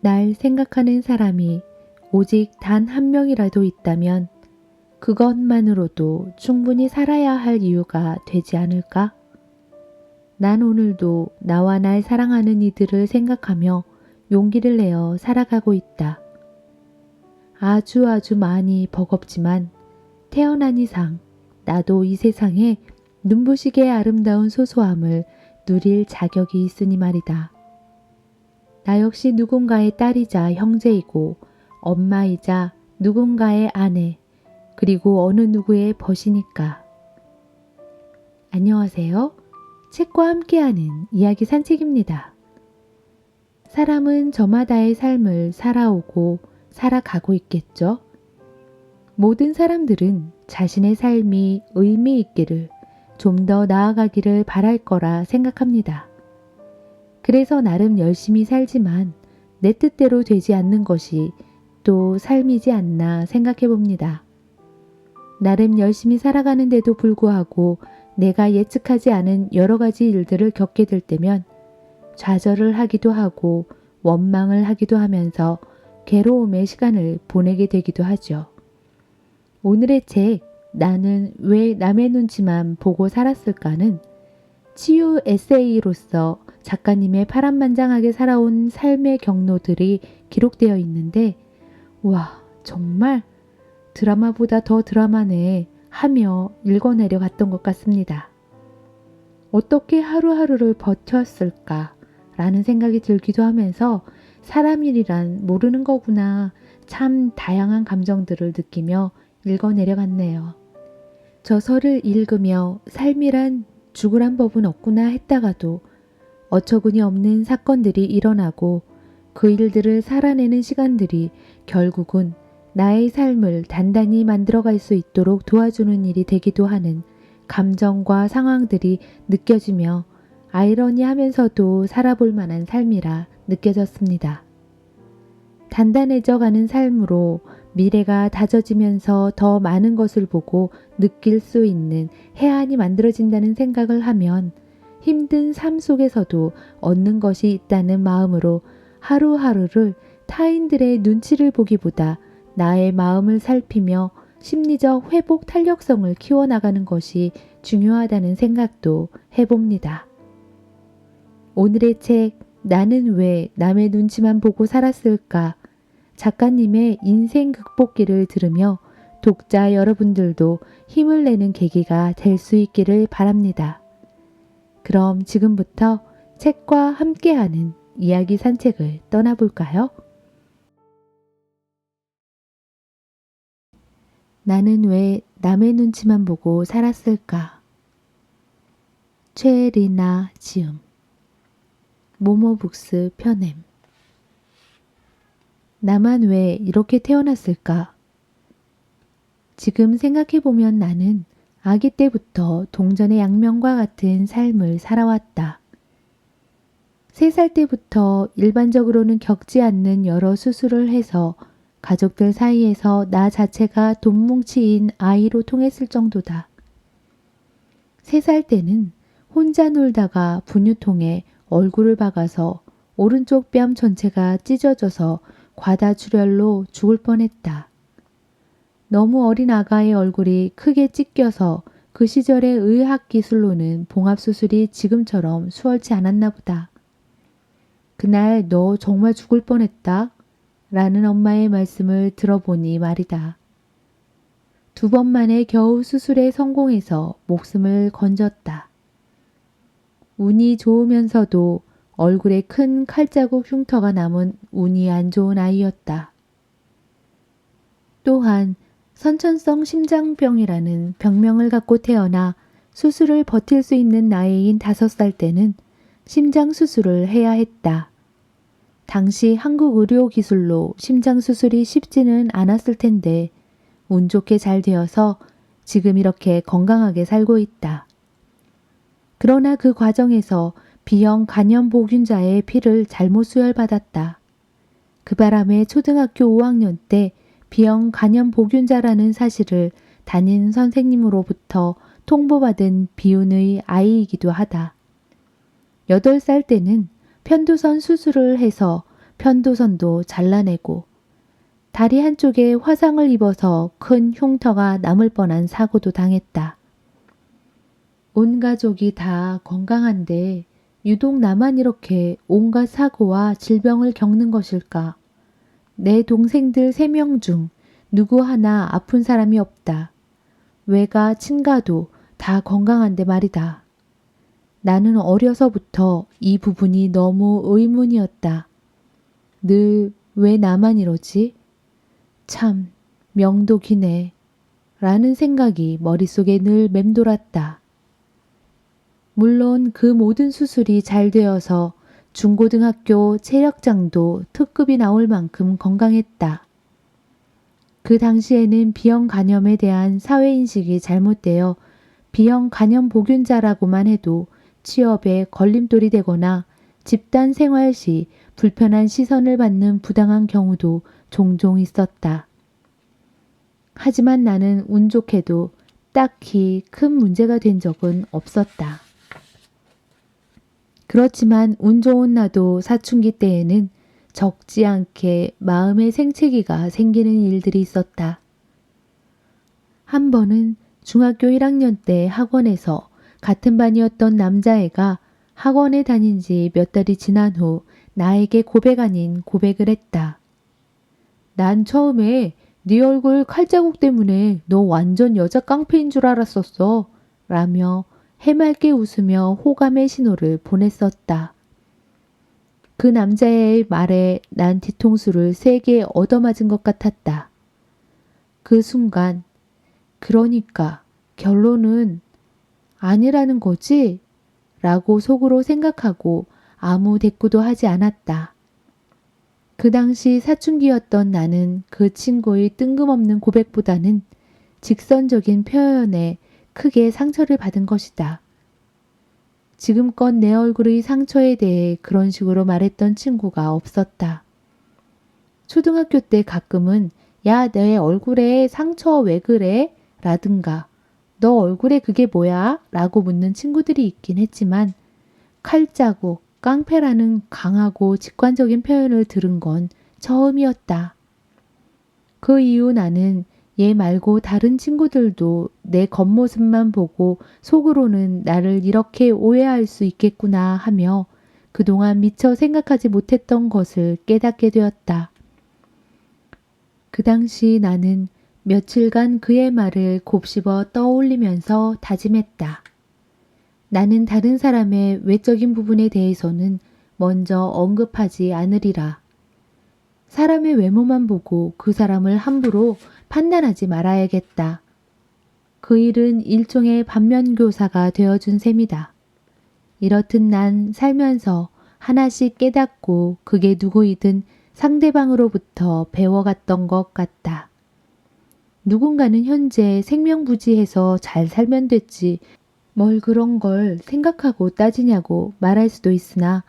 날 생각하는 사람이 오직 단 한 명이라도 있다면 그것만으로도 충분히 살아야 할 이유가 되지 않을까? 난 오늘도 나와 날 사랑하는 이들을 생각하며 용기를 내어 살아가고 있다. 아주 많이 버겁지만 태어난 이상 나도 이 세상에 눈부시게 아름다운 소소함을 누릴 자격이 있으니 말이다. 나 역시 누군가의 딸이자 형제이고 엄마이자 누군가의 아내 그리고 어느 누구의 벗이니까. 안녕하세요. 책과 함께하는 이야기 산책입니다. 사람은 저마다의 삶을 살아오고 살아가고 있겠죠. 모든 사람들은 자신의 삶이 의미 있기를 좀 더 나아가기를 바랄 거라 생각합니다. 그래서 나름 열심히 살지만 내 뜻대로 되지 않는 것이 또 삶이지 않나 생각해 봅니다. 나름 열심히 살아가는데도 불구하고 내가 예측하지 않은 여러 가지 일들을 겪게 될 때면 좌절을 하기도 하고 원망을 하기도 하면서 괴로움의 시간을 보내게 되기도 하죠. 오늘의 책 나는 왜 남의 눈치만 보고 살았을까는 치유 에세이로서 작가님의 파란만장하게 살아온 삶의 경로들이 기록되어 있는데 와 정말 드라마보다 더 드라마네 하며 읽어내려 갔던 것 같습니다. 어떻게 하루하루를 버텼을까 라는 생각이 들기도 하면서 사람 일이란 모르는 거구나 참 다양한 감정들을 느끼며 읽어내려 갔네요. 저서를 읽으며 삶이란 죽으란 법은 없구나 했다가도 어처구니 없는 사건들이 일어나고 그 일들을 살아내는 시간들이 결국은 나의 삶을 단단히 만들어갈 수 있도록 도와주는 일이 되기도 하는 감정과 상황들이 느껴지며 아이러니하면서도 살아볼 만한 삶이라 느껴졌습니다. 단단해져 가는 삶으로 미래가 다져지면서 더 많은 것을 보고 느낄 수 있는 해안이 만들어진다는 생각을 하면 힘든 삶 속에서도 얻는 것이 있다는 마음으로 하루하루를 타인들의 눈치를 보기보다 나의 마음을 살피며 심리적 회복 탄력성을 키워나가는 것이 중요하다는 생각도 해봅니다. 오늘의 책 나는 왜 남의 눈치만 보고 살았을까? 작가님의 인생 극복기를 들으며 독자 여러분들도 힘을 내는 계기가 될 수 있기를 바랍니다. 그럼 지금부터 책과 함께하는 이야기 산책을 떠나볼까요? 나는 왜 남의 눈치만 보고 살았을까? 최리나 지음 모모북스 편엠 나만 왜 이렇게 태어났을까? 지금 생각해보면 나는 아기 때부터 동전의 양면과 같은 삶을 살아왔다. 3살 때부터 일반적으로는 겪지 않는 여러 수술을 해서 가족들 사이에서 나 자체가 돈뭉치인 아이로 통했을 정도다. 3살 때는 혼자 놀다가 분유통에 얼굴을 박아서 오른쪽 뺨 전체가 찢어져서 과다출혈로 죽을 뻔했다. 너무 어린 아가의 얼굴이 크게 찢겨서 그 시절의 의학기술로는 봉합수술이 지금처럼 수월치 않았나 보다. 그날 너 정말 죽을 뻔했다 라는 엄마의 말씀을 들어보니 말이다. 2번 만에 겨우 수술에 성공해서 목숨을 건졌다. 운이 좋으면서도 얼굴에 큰 칼자국 흉터가 남은 운이 안 좋은 아이였다. 또한 선천성 심장병이라는 병명을 갖고 태어나 수술을 버틸 수 있는 나이인 5살 때는 심장 수술을 해야 했다. 당시 한국 의료 기술로 심장 수술이 쉽지는 않았을 텐데 운 좋게 잘 되어서 지금 이렇게 건강하게 살고 있다. 그러나 그 과정에서 B형 간염보균자의 피를 잘못 수혈받았다. 그 바람에 초등학교 5학년 때 B형 간염보균자라는 사실을 담임 선생님으로부터 통보받은 비운의 아이이기도 하다. 8살 때는 편도선 수술을 해서 편도선도 잘라내고 다리 한쪽에 화상을 입어서 큰 흉터가 남을 뻔한 사고도 당했다. 온 가족이 다 건강한데 유독 나만 이렇게 온갖 사고와 질병을 겪는 것일까? 내 동생들 3명 중 누구 하나 아픈 사람이 없다. 외가 친가도 다 건강한데 말이다. 나는 어려서부터 이 부분이 너무 의문이었다. 늘 왜 나만 이러지? 참 명도 기네. 라는 생각이 머릿속에 늘 맴돌았다. 물론 그 모든 수술이 잘 되어서 중고등학교 체력장도 특급이 나올 만큼 건강했다. 그 당시에는 비형 간염에 대한 사회인식이 잘못되어 비형 간염 보균자라고만 해도 취업에 걸림돌이 되거나 집단 생활 시 불편한 시선을 받는 부당한 경우도 종종 있었다. 하지만 나는 운 좋게도 딱히 큰 문제가 된 적은 없었다. 그렇지만 운 좋은 나도 사춘기 때에는 적지 않게 마음의 생채기가 생기는 일들이 있었다. 한 번은 중학교 1학년 때 학원에서 같은 반이었던 남자애가 학원에 다닌 지 몇 달이 지난 후 나에게 고백 아닌 고백을 했다. 난 처음에 네 얼굴 칼자국 때문에 너 완전 여자 깡패인 줄 알았었어. 라며 해맑게 웃으며 호감의 신호를 보냈었다. 그 남자의 말에 난 뒤통수를 세게 얻어맞은 것 같았다. 그 순간 그러니까 결론은 아니라는 거지? 라고 속으로 생각하고 아무 대꾸도 하지 않았다. 그 당시 사춘기였던 나는 그 친구의 뜬금없는 고백보다는 직선적인 표현에 크게 상처를 받은 것이다. 지금껏 내 얼굴의 상처에 대해 그런 식으로 말했던 친구가 없었다. 초등학교 때 가끔은 야, 내 얼굴에 상처 왜 그래? 라든가 너 얼굴에 그게 뭐야? 라고 묻는 친구들이 있긴 했지만 칼자국, 깡패라는 강하고 직관적인 표현을 들은 건 처음이었다. 그 이후 나는 얘 말고 다른 친구들도 내 겉모습만 보고 속으로는 나를 이렇게 오해할 수 있겠구나 하며 그동안 미처 생각하지 못했던 것을 깨닫게 되었다. 그 당시 나는 며칠간 그의 말을 곱씹어 떠올리면서 다짐했다. 나는 다른 사람의 외적인 부분에 대해서는 먼저 언급하지 않으리라. 사람의 외모만 보고 그 사람을 함부로 판단하지 말아야겠다. 그 일은 일종의 반면교사가 되어준 셈이다. 이렇듯 난 살면서 하나씩 깨닫고 그게 누구이든 상대방으로부터 배워갔던 것 같다. 누군가는 현재 생명부지해서 잘 살면 됐지 뭘 그런 걸 생각하고 따지냐고 말할 수도 있으나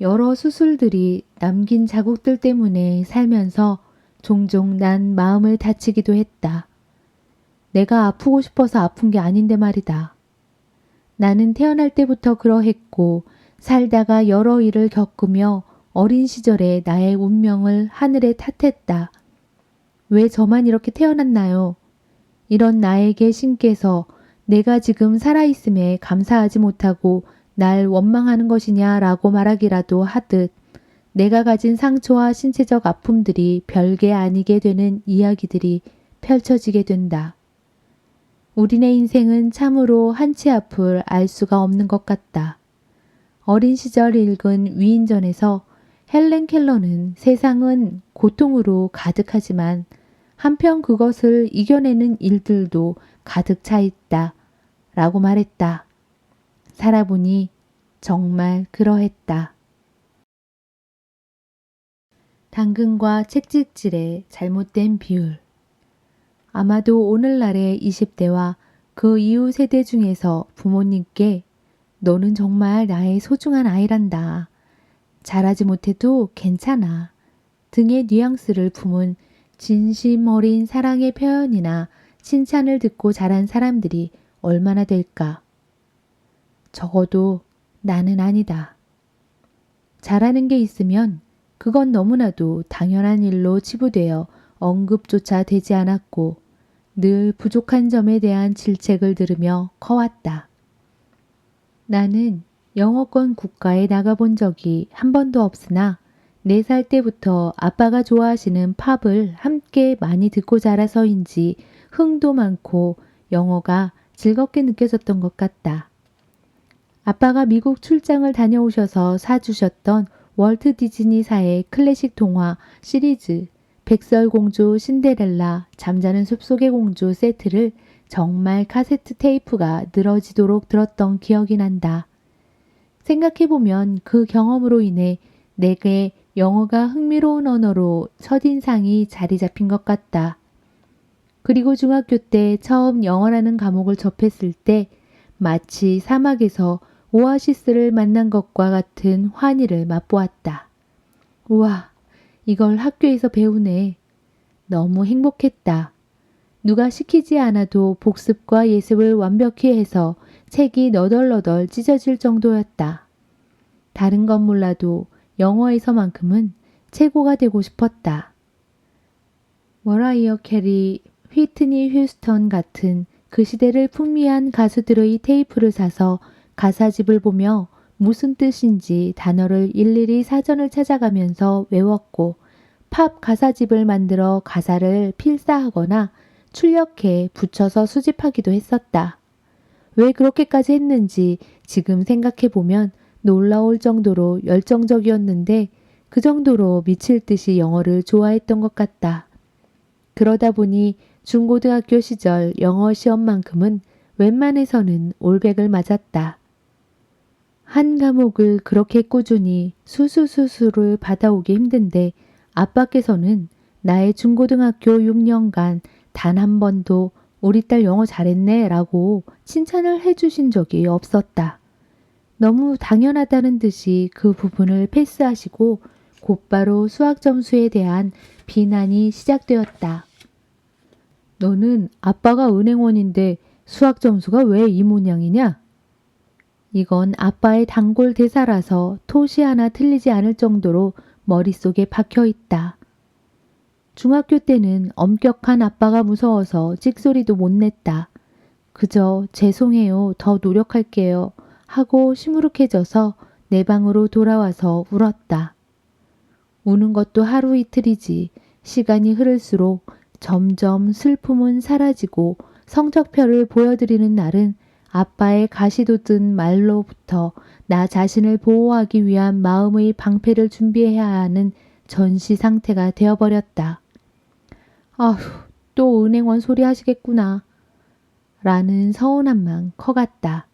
여러 수술들이 남긴 자국들 때문에 살면서 종종 난 마음을 다치기도 했다. 내가 아프고 싶어서 아픈 게 아닌데 말이다. 나는 태어날 때부터 그러했고 살다가 여러 일을 겪으며 어린 시절에 나의 운명을 하늘에 탓했다. 왜 저만 이렇게 태어났나요? 이런 나에게 신께서 내가 지금 살아있음에 감사하지 못하고 날 원망하는 것이냐라고 말하기라도 하듯 내가 가진 상처와 신체적 아픔들이 별게 아니게 되는 이야기들이 펼쳐지게 된다. 우리네 인생은 참으로 한치 앞을 알 수가 없는 것 같다. 어린 시절 읽은 위인전에서 헬렌 켈러는 세상은 고통으로 가득하지만 한편 그것을 이겨내는 일들도 가득 차 있다. 라고 말했다. 살아보니 정말 그러했다. 당근과 채찍질의 잘못된 비율. 아마도 오늘날의 20대와 그 이후 세대 중에서 부모님께 너는 정말 나의 소중한 아이란다. 잘하지 못해도 괜찮아. 등의 뉘앙스를 품은 진심 어린 사랑의 표현이나 칭찬을 듣고 자란 사람들이 얼마나 될까? 적어도 나는 아니다. 잘하는 게 있으면 그건 너무나도 당연한 일로 치부되어 언급조차 되지 않았고 늘 부족한 점에 대한 질책을 들으며 커왔다. 나는 영어권 국가에 나가본 적이 한 번도 없으나 4살 때부터 아빠가 좋아하시는 팝을 함께 많이 듣고 자라서인지 흥도 많고 영어가 즐겁게 느껴졌던 것 같다. 아빠가 미국 출장을 다녀오셔서 사주셨던 월트 디즈니사의 클래식 동화 시리즈 백설공주, 신데렐라, 잠자는 숲속의 공주 세트를 정말 카세트 테이프가 늘어지도록 들었던 기억이 난다. 생각해보면 그 경험으로 인해 내게 영어가 흥미로운 언어로 첫인상이 자리 잡힌 것 같다. 그리고 중학교 때 처음 영어라는 과목을 접했을 때 마치 사막에서 오아시스를 만난 것과 같은 환희를 맛보았다. 우와, 이걸 학교에서 배우네. 너무 행복했다. 누가 시키지 않아도 복습과 예습을 완벽히 해서 책이 너덜너덜 찢어질 정도였다. 다른 건 몰라도 영어에서만큼은 최고가 되고 싶었다. 머라이어 캐리, 휘트니 휴스턴 같은 그 시대를 풍미한 가수들의 테이프를 사서 가사집을 보며 무슨 뜻인지 단어를 일일이 사전을 찾아가면서 외웠고 팝 가사집을 만들어 가사를 필사하거나 출력해 붙여서 수집하기도 했었다. 왜 그렇게까지 했는지 지금 생각해보면 놀라울 정도로 열정적이었는데 그 정도로 미칠 듯이 영어를 좋아했던 것 같다. 그러다 보니 중고등학교 시절 영어 시험만큼은 웬만해서는 올백을 맞았다. 한 과목을 그렇게 꾸준히 수수수수를 받아오기 힘든데 아빠께서는 나의 중고등학교 6년간 단 한 번도 우리 딸 영어 잘했네 라고 칭찬을 해주신 적이 없었다. 너무 당연하다는 듯이 그 부분을 패스하시고 곧바로 수학 점수에 대한 비난이 시작되었다. 너는 아빠가 은행원인데 수학 점수가 왜 이 모양이냐? 이건 아빠의 단골 대사라서 토시 하나 틀리지 않을 정도로 머릿속에 박혀 있다. 중학교 때는 엄격한 아빠가 무서워서 찍소리도 못 냈다. 그저 죄송해요, 더 노력할게요 하고 시무룩해져서 내 방으로 돌아와서 울었다. 우는 것도 하루 이틀이지 시간이 흐를수록 점점 슬픔은 사라지고 성적표를 보여드리는 날은 아빠의 가시돋은 말로부터 나 자신을 보호하기 위한 마음의 방패를 준비해야 하는 전시 상태가 되어버렸다. 아휴, 또 은행원 소리 하시겠구나. 라는 서운함만 커갔다.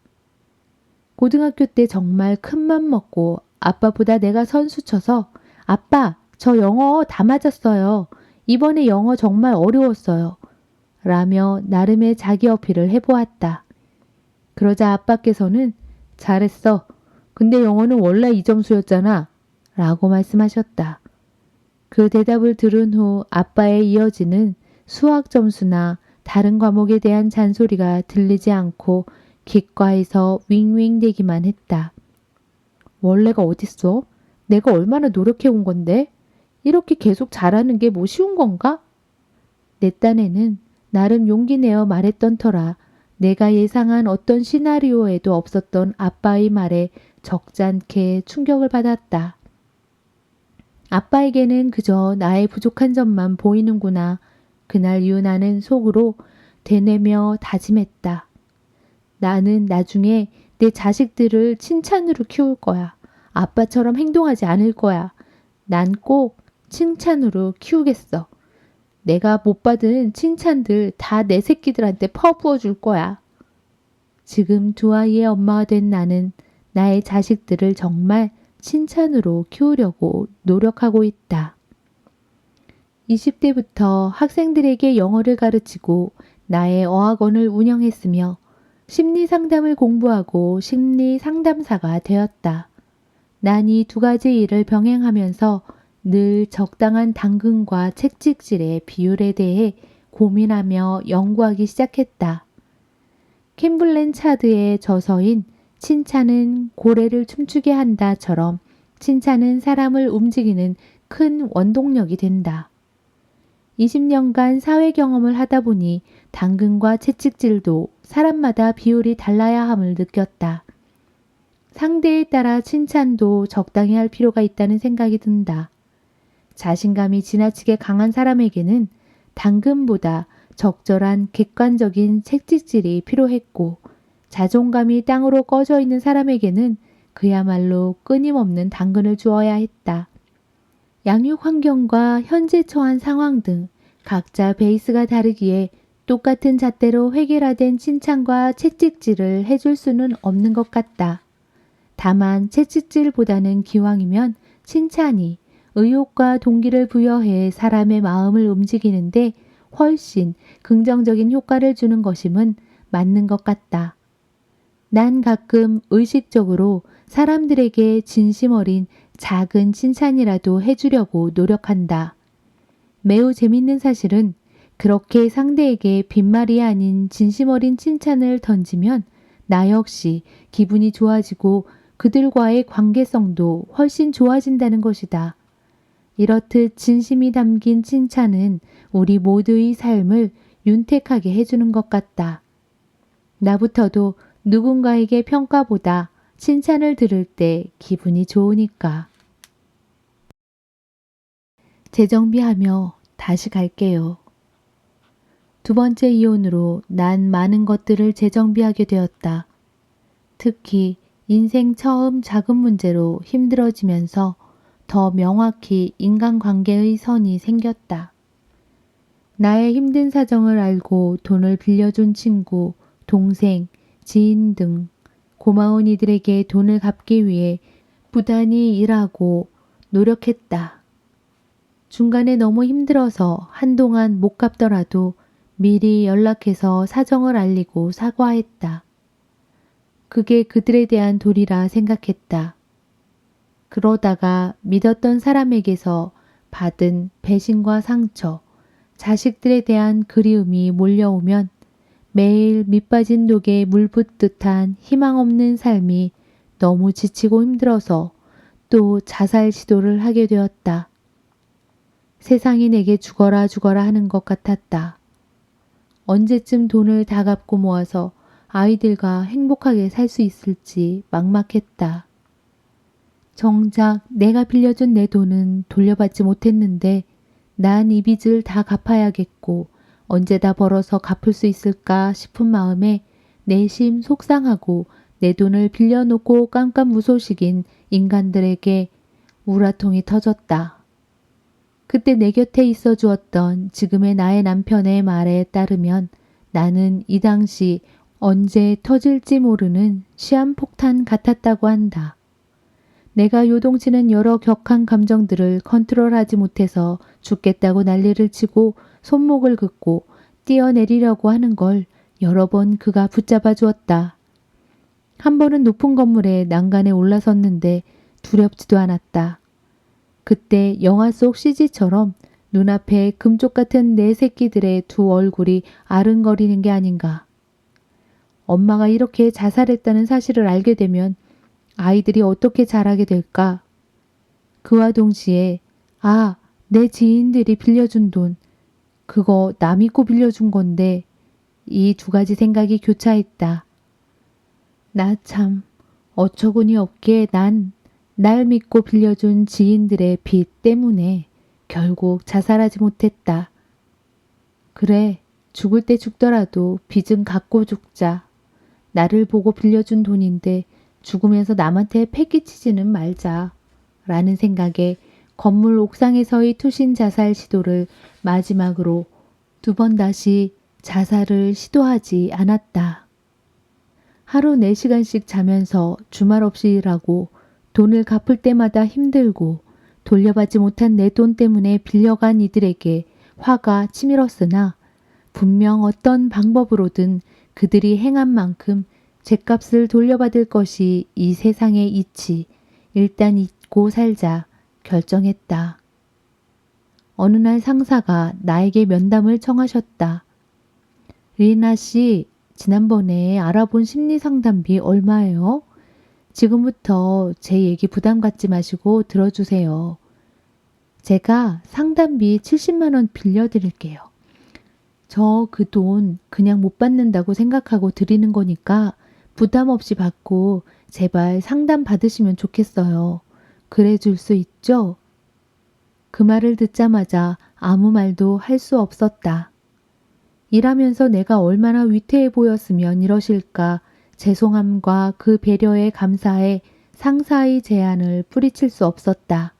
고등학교 때 정말 큰맘 먹고 아빠보다 내가 선수 쳐서 아빠, 저 영어 다 맞았어요. 이번에 영어 정말 어려웠어요. 라며 나름의 자기 어필을 해보았다. 그러자 아빠께서는 잘했어. 근데 영어는 원래 이 점수였잖아. 라고 말씀하셨다. 그 대답을 들은 후 아빠의 이어지는 수학 점수나 다른 과목에 대한 잔소리가 들리지 않고 귓가에서 윙윙대기만 했다. 원래가 어딨어? 내가 얼마나 노력해온 건데? 이렇게 계속 잘하는 게 뭐 쉬운 건가? 내 딴에는 나름 용기 내어 말했던 터라 내가 예상한 어떤 시나리오에도 없었던 아빠의 말에 적잖게 충격을 받았다. 아빠에게는 그저 나의 부족한 점만 보이는구나. 그날 이후 나는 속으로 되뇌며 다짐했다. 나는 나중에 내 자식들을 칭찬으로 키울 거야. 아빠처럼 행동하지 않을 거야. 난 꼭 칭찬으로 키우겠어. 내가 못 받은 칭찬들 다 내 새끼들한테 퍼부어 줄 거야. 지금 두 아이의 엄마가 된 나는 나의 자식들을 정말 칭찬으로 키우려고 노력하고 있다. 20대부터 학생들에게 영어를 가르치고 나의 어학원을 운영했으며 심리상담을 공부하고 심리상담사가 되었다. 난 이 두 가지 일을 병행하면서 늘 적당한 당근과 채찍질의 비율에 대해 고민하며 연구하기 시작했다. 캠블렌 차드의 저서인 칭찬은 고래를 춤추게 한다처럼 칭찬은 사람을 움직이는 큰 원동력이 된다. 20년간 사회 경험을 하다 보니 당근과 채찍질도 사람마다 비율이 달라야 함을 느꼈다. 상대에 따라 칭찬도 적당히 할 필요가 있다는 생각이 든다. 자신감이 지나치게 강한 사람에게는 당근보다 적절한 객관적인 채찍질이 필요했고, 자존감이 땅으로 꺼져 있는 사람에게는 그야말로 끊임없는 당근을 주어야 했다. 양육 환경과 현재 처한 상황 등 각자 베이스가 다르기에 똑같은 잣대로 획일화된 칭찬과 채찍질을 해줄 수는 없는 것 같다. 다만 채찍질보다는 기왕이면 칭찬이 의욕과 동기를 부여해 사람의 마음을 움직이는데 훨씬 긍정적인 효과를 주는 것임은 맞는 것 같다. 난 가끔 의식적으로 사람들에게 진심 어린 작은 칭찬이라도 해주려고 노력한다. 매우 재밌는 사실은 그렇게 상대에게 빈말이 아닌 진심 어린 칭찬을 던지면 나 역시 기분이 좋아지고 그들과의 관계성도 훨씬 좋아진다는 것이다. 이렇듯 진심이 담긴 칭찬은 우리 모두의 삶을 윤택하게 해주는 것 같다. 나부터도 누군가에게 평가보다 칭찬을 들을 때 기분이 좋으니까. 재정비하며 다시 갈게요. 두 번째 이혼으로 난 많은 것들을 재정비하게 되었다. 특히 인생 처음 작은 문제로 힘들어지면서 더 명확히 인간관계의 선이 생겼다. 나의 힘든 사정을 알고 돈을 빌려준 친구, 동생, 지인 등 고마운 이들에게 돈을 갚기 위해 부단히 일하고 노력했다. 중간에 너무 힘들어서 한동안 못 갚더라도 미리 연락해서 사정을 알리고 사과했다. 그게 그들에 대한 도리라 생각했다. 그러다가 믿었던 사람에게서 받은 배신과 상처, 자식들에 대한 그리움이 몰려오면 매일 밑빠진 독에 물 붓듯한 희망 없는 삶이 너무 지치고 힘들어서 또 자살 시도를 하게 되었다. 세상이 내게 죽어라 죽어라 하는 것 같았다. 언제쯤 돈을 다 갚고 모아서 아이들과 행복하게 살 수 있을지 막막했다. 정작 내가 빌려준 내 돈은 돌려받지 못했는데 난 이 빚을 다 갚아야겠고 언제 다 벌어서 갚을 수 있을까 싶은 마음에 내심 속상하고 내 돈을 빌려놓고 깜깜무소식인 인간들에게 우라통이 터졌다. 그때 내 곁에 있어 주었던 지금의 나의 남편의 말에 따르면 나는 이 당시 언제 터질지 모르는 시한폭탄 같았다고 한다. 내가 요동치는 여러 격한 감정들을 컨트롤하지 못해서 죽겠다고 난리를 치고 손목을 긋고 뛰어내리려고 하는 걸 여러 번 그가 붙잡아 주었다. 한 번은 높은 건물에 난간에 올라섰는데 두렵지도 않았다. 그때 영화 속 CG처럼 눈앞에 금쪽 같은 네 새끼들의 두 얼굴이 아른거리는 게 아닌가. 엄마가 이렇게 자살했다는 사실을 알게 되면 아이들이 어떻게 자라게 될까? 그와 동시에 내 지인들이 빌려준 돈, 그거 나 믿고 빌려준 건데 이 두 가지 생각이 교차했다. 나 참 어처구니 없게 난 날 믿고 빌려준 지인들의 빚 때문에 결국 자살하지 못했다. 그래, 죽을 때 죽더라도 빚은 갚고 죽자. 나를 보고 빌려준 돈인데 죽으면서 남한테 패기치지는 말자. 라는 생각에 건물 옥상에서의 투신 자살 시도를 마지막으로 두 번 다시 자살을 시도하지 않았다. 하루 4시간씩 자면서 주말 없이 일하고 돈을 갚을 때마다 힘들고 돌려받지 못한 내 돈 때문에 빌려간 이들에게 화가 치밀었으나 분명 어떤 방법으로든 그들이 행한 만큼 죗값을 돌려받을 것이 이 세상의 이치, 일단 잊고 살자 결정했다. 어느 날 상사가 나에게 면담을 청하셨다. 리나 씨, 지난번에 알아본 심리상담비 '지금부터 제 얘기 부담 갖지 마시고 들어주세요. 제가 상담비 70만 원 빌려드릴게요. 저 그 돈 그냥 못 받는다고 생각하고 드리는 거니까 부담 없이 받고 제발 상담 받으시면 좋겠어요. 그래 줄 수 있죠? 그 말을 듣자마자 아무 말도 할 수 없었다. 일하면서 내가 얼마나 위태해 보였으면 이러실까 죄송함과 그 배려에 감사해 상사의 제안을 뿌리칠 수 없었다.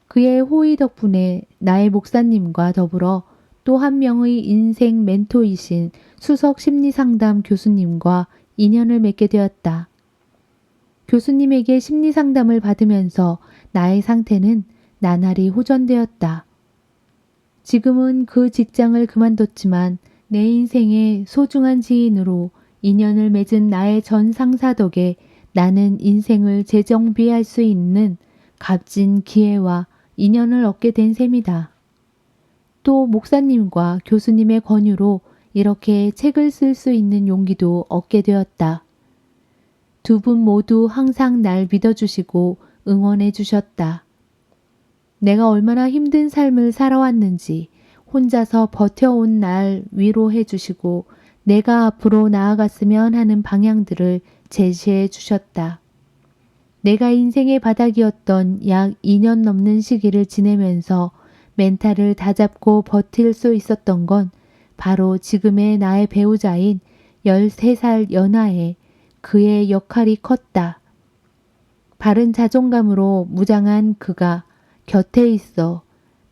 그의 호의 덕분에 나의 목사님과 더불어 또 한 명의 인생 멘토이신 수석 심리상담 교수님과 인연을 맺게 되었다. 교수님에게 심리상담을 받으면서 나의 상태는 나날이 호전되었다. 지금은 그 직장을 그만뒀지만 내 인생의 소중한 지인으로 인연을 맺은 나의 전 상사 덕에 나는 인생을 재정비할 수 있는 값진 기회와 인연을 얻게 된 셈이다. 또 목사님과 교수님의 권유로 이렇게 책을 쓸 수 있는 용기도 얻게 되었다. 두 분 모두 항상 날 믿어주시고 응원해 주셨다. 내가 얼마나 힘든 삶을 살아왔는지 혼자서 버텨온 날 위로해 주시고 내가 앞으로 나아갔으면 하는 방향들을 제시해 주셨다. 내가 인생의 바닥이었던 약 2년 넘는 시기를 지내면서 멘탈을 다잡고 버틸 수 있었던 건 바로 지금의 나의 배우자인 13살 연하의 그의 역할이 컸다. 바른 자존감으로 무장한 그가 곁에 있어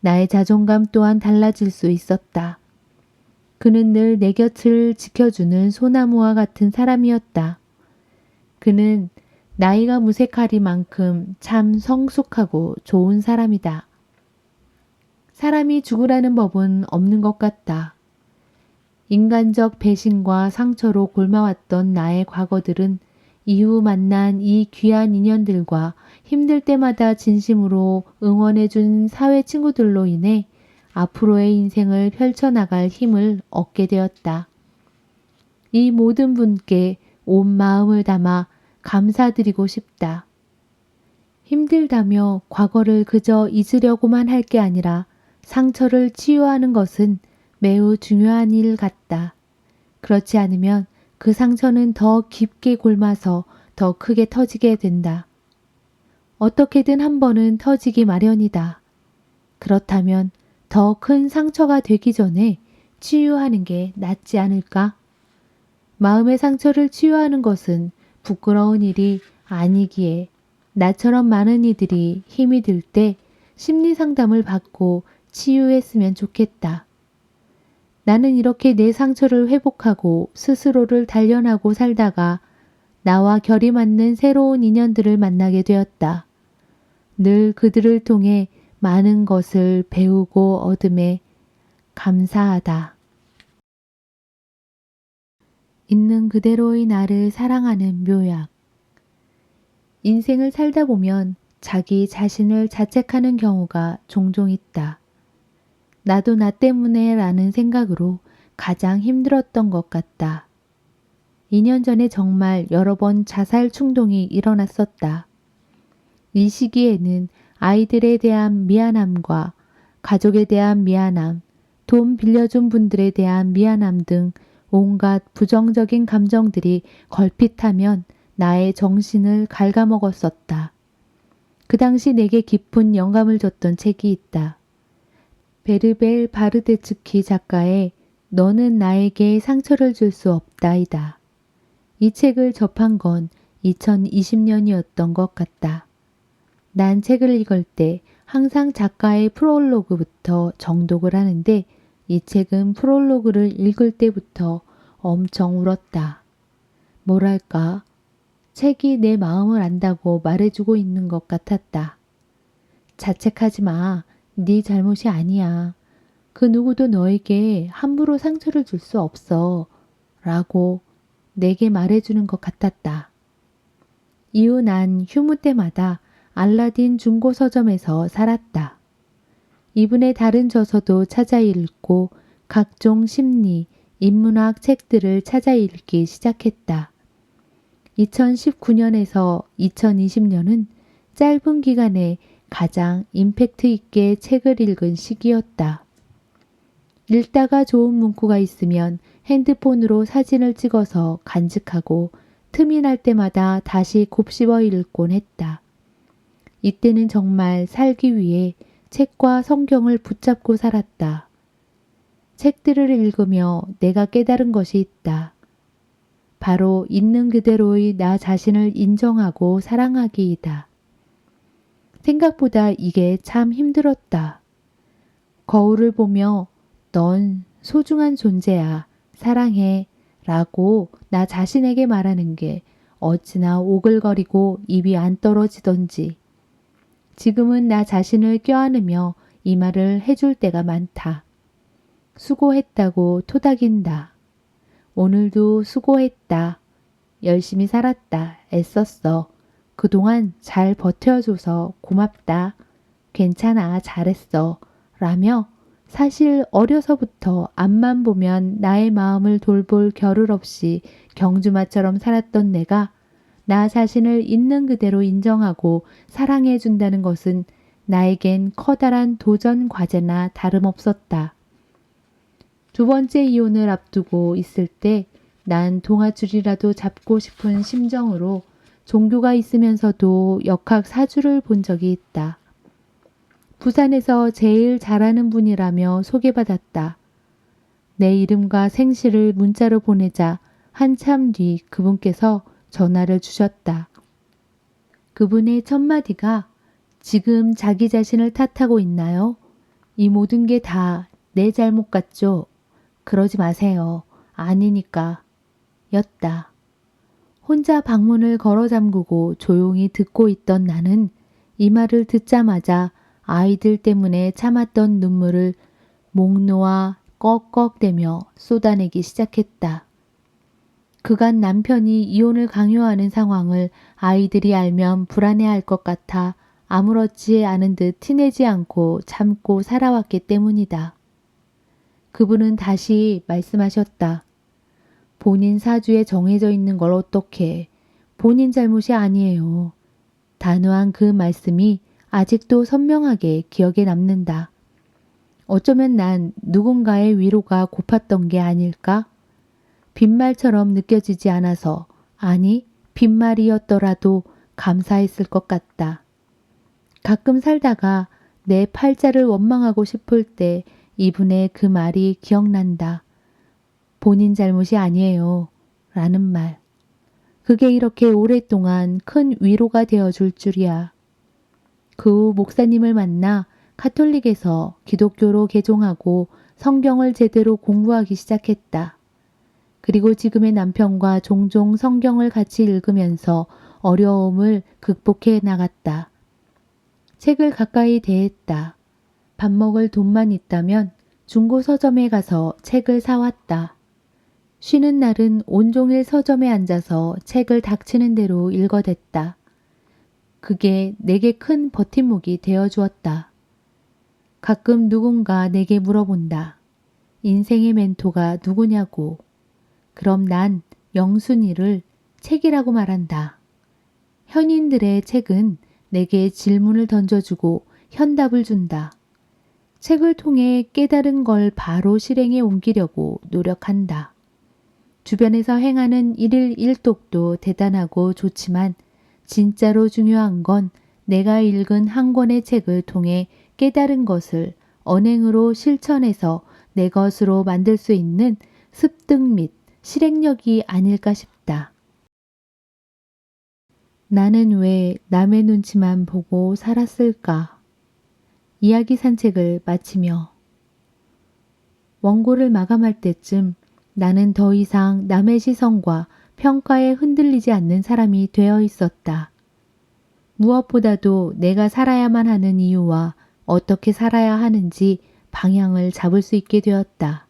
나의 자존감 또한 달라질 수 있었다. 그는 늘 내 곁을 지켜주는 소나무와 같은 사람이었다. 그는 나이가 무색하리만큼 참 성숙하고 좋은 사람이다. 사람이 죽으라는 법은 없는 것 같다. 인간적 배신과 상처로 곪아왔던 나의 과거들은 이후 만난 이 귀한 인연들과 힘들 때마다 진심으로 응원해준 사회 친구들로 인해 앞으로의 인생을 펼쳐나갈 힘을 얻게 되었다. 이 모든 분께 온 마음을 담아 감사드리고 싶다. 힘들다며 과거를 그저 잊으려고만 할 게 아니라 상처를 치유하는 것은 매우 중요한 일 같다. 그렇지 않으면 그 상처는 더 깊게 곪아서 더 크게 터지게 된다. 어떻게든 한 번은 터지기 마련이다. 그렇다면 더 큰 상처가 되기 전에 치유하는 게 낫지 않을까? 마음의 상처를 치유하는 것은 부끄러운 일이 아니기에 나처럼 많은 이들이 힘이 들 때 심리 상담을 받고 치유했으면 좋겠다. 나는 이렇게 내 상처를 회복하고 스스로를 단련하고 살다가 나와 결이 맞는 새로운 인연들을 만나게 되었다. 늘 그들을 통해 많은 것을 배우고 얻음에 감사하다. 있는 그대로의 나를 사랑하는 묘약. 인생을 살다 보면 자기 자신을 자책하는 경우가 종종 있다. 나도 나 때문에 라는 생각으로 가장 힘들었던 것 같다. 2년 전에 정말 여러 번 자살 충동이 일어났었다. 이 시기에는 아이들에 대한 미안함과 가족에 대한 미안함, 돈 빌려준 분들에 대한 미안함 등 온갖 부정적인 감정들이 걸핏하면 나의 정신을 갉아먹었었다. 그 당시 내게 깊은 영감을 줬던 책이 있다. 베르벨 바르데츠키 작가의 너는 나에게 상처를 줄 수 없다이다. 이 책을 접한 건 2020년이었던 것 같다. 난 책을 읽을 때 항상 작가의 프롤로그부터 정독을 하는데 이 책은 프롤로그를 읽을 때부터 엄청 울었다. 뭐랄까, 책이 내 마음을 안다고 말해주고 있는 것 같았다. 자책하지 마. 네 잘못이 아니야. 그 누구도 너에게 함부로 상처를 줄 수 없어. 라고 내게 말해주는 것 같았다. 이후 난 휴무 때마다 알라딘 중고 서점에서 살았다. 이분의 다른 저서도 찾아 읽고 각종 심리, 인문학 책들을 찾아 읽기 시작했다. 2019년에서 2020년은 짧은 기간에 가장 임팩트 있게 책을 읽은 시기였다. 읽다가 좋은 문구가 있으면 핸드폰으로 사진을 찍어서 간직하고 틈이 날 때마다 다시 곱씹어 읽곤 했다. 이때는 정말 살기 위해 책과 성경을 붙잡고 살았다. 책들을 읽으며 내가 깨달은 것이 있다. 바로 있는 그대로의 나 자신을 인정하고 사랑하기이다. 생각보다 이게 참 힘들었다. 거울을 보며 넌 소중한 존재야, 사랑해 라고 나 자신에게 말하는 게 어찌나 오글거리고 입이 안 떨어지던지. 지금은 나 자신을 껴안으며 이 말을 해줄 때가 많다. 수고했다고 토닥인다. 오늘도 수고했다. 열심히 살았다. 애썼어. 그동안 잘 버텨줘서 고맙다. 괜찮아. 잘했어. 라며 사실 어려서부터 앞만 보면 나의 마음을 돌볼 겨를 없이 경주마처럼 살았던 내가 나 자신을 있는 그대로 인정하고 사랑해 준다는 것은 나에겐 커다란 도전 과제나 다름없었다. 두 번째 이혼을 앞두고 있을 때 난 동아줄이라도 잡고 싶은 심정으로 종교가 있으면서도 역학 사주를 본 적이 있다. 부산에서 제일 잘하는 분이라며 소개받았다. 내 이름과 생시를 문자로 보내자 한참 뒤 그분께서 전화를 주셨다. 그분의 첫 마디가 지금 자기 자신을 탓하고 있나요? 이 모든 게 다 내 잘못 같죠? 그러지 마세요. 아니니까. 였다. 혼자 방문을 걸어 잠그고 조용히 듣고 있던 나는 이 말을 듣자마자 아이들 때문에 참았던 눈물을 목 놓아 꺽꺽대며 쏟아내기 시작했다. 그간 남편이 이혼을 강요하는 상황을 아이들이 알면 불안해할 것 같아 아무렇지 않은 듯 티내지 않고 참고 살아왔기 때문이다. 그분은 다시 말씀하셨다. 본인 사주에 정해져 있는 걸 어떻게 본인 잘못이 아니에요. 단호한 그 말씀이 아직도 선명하게 기억에 남는다. 어쩌면 난 누군가의 위로가 고팠던 게 아닐까? 빈말처럼 느껴지지 않아서, 아니 빈말이었더라도 감사했을 것 같다. 가끔 살다가 내 팔자를 원망하고 싶을 때 이분의 그 말이 기억난다. 본인 잘못이 아니에요. 라는 말. 그게 이렇게 오랫동안 큰 위로가 되어줄 줄이야. 그 후 목사님을 만나 카톨릭에서 기독교로 개종하고 성경을 제대로 공부하기 시작했다. 그리고 지금의 남편과 종종 성경을 같이 읽으면서 어려움을 극복해 나갔다. 책을 가까이 대했다. 밥 먹을 돈만 있다면 중고 서점에 가서 책을 사왔다. 쉬는 날은 온종일 서점에 앉아서 책을 닥치는 대로 읽어댔다. 그게 내게 큰 버팀목이 되어주었다. 가끔 누군가 내게 물어본다. 인생의 멘토가 누구냐고. 그럼 난 영순이를 책이라고 말한다. 현인들의 책은 내게 질문을 던져주고 현답을 준다. 책을 통해 깨달은 걸 바로 실행에 옮기려고 노력한다. 주변에서 행하는 일일 일독도 대단하고 좋지만 진짜로 중요한 건 내가 읽은 한 권의 책을 통해 깨달은 것을 언행으로 실천해서 내 것으로 만들 수 있는 습득 및 실행력이 아닐까 싶다. 나는 왜 남의 눈치만 보고 살았을까? 이야기 산책을 마치며 원고를 마감할 때쯤 나는 더 이상 남의 시선과 평가에 흔들리지 않는 사람이 되어 있었다. 무엇보다도 내가 살아야만 하는 이유와 어떻게 살아야 하는지 방향을 잡을 수 있게 되었다.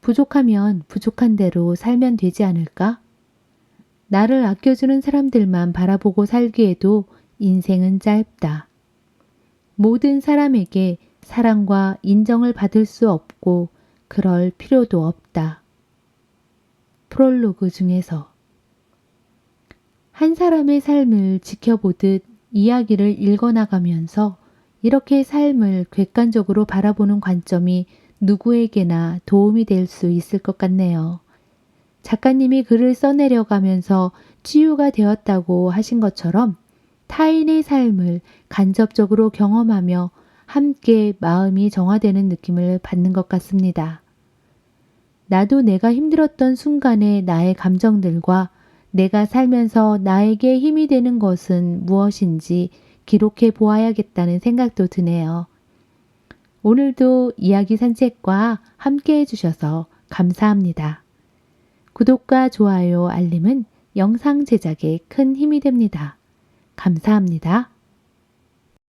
부족하면 부족한 대로 살면 되지 않을까? 나를 아껴주는 사람들만 바라보고 살기에도 인생은 짧다. 모든 사람에게 사랑과 인정을 받을 수 없고 그럴 필요도 없다. 프롤로그 중에서 한 사람의 삶을 지켜보듯 이야기를 읽어나가면서 이렇게 삶을 객관적으로 바라보는 관점이 누구에게나 도움이 될 수 있을 것 같네요. 작가님이 글을 써내려가면서 치유가 되었다고 하신 것처럼 타인의 삶을 간접적으로 경험하며 함께 마음이 정화되는 느낌을 받는 것 같습니다. 나도 내가 힘들었던 순간의 나의 감정들과 내가 살면서 나에게 힘이 되는 것은 무엇인지 기록해 보아야겠다는 생각도 드네요. 오늘도 이야기 산책과 함께 해주셔서 감사합니다. 구독과 좋아요, 알림은 영상 제작에 큰 힘이 됩니다. 감사합니다.